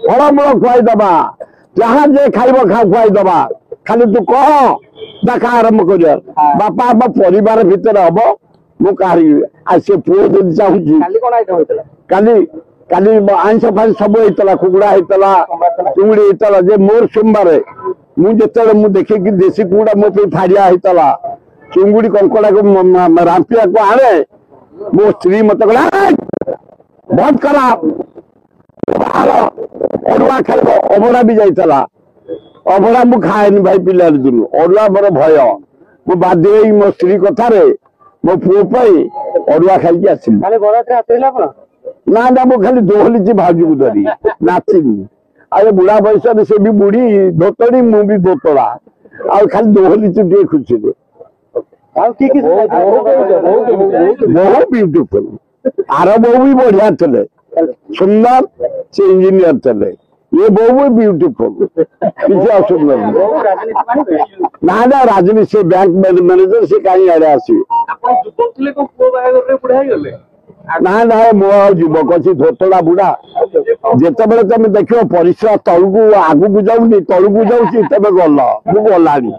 फलमूल खुआईदबा जहाँ जे खाइब खुआईदबा खाली तू कह देखा आरंभ कर बापा आम परिवार भितर हम मु से पुओ जदि चाहूँ काली काली आइंस फाइंस सब होता कुकुड़ा होता चुंगड़ी होता जे मोर सोमवार मुझे देखे कि देशी कुकुड़ा मो फाड़िया होता चुंगुड़ी कंकड़ा को रांपिया को आने मो स्त्री मत बंद करा अरुआ खाइब अभड़ा भी जाइला अभड़ा मु खाएनि भाई पिला दिन अरुआ मोर भय मु बाध्य मो स्त्री कथार मो पुओ अरुआ खाई आसली ना ना मु खाली दोहली भाजू को धरी नाचिनी अरे बुढ़ा बयस से भी बुढ़ी धोतड़ी मु भी धोतड़ा आ खाली दोहली टे खुशी बहुत ब्यूटीफुल आर बहु भी बढ़िया थे सुंदर से इंजीनियर थे ये बहु भी ब्यूटीफुल किसी असुंदर ना ना राजनीति से बैंक मैनेजर से कहीं आड़े आसवे ना ना मो युवक अच्छी धोतड़ा बुढ़ा जिते बड़े तुम देख परिश्रा तलू आगू जाऊनी तलू जाऊँ तेज गल मु गलानी।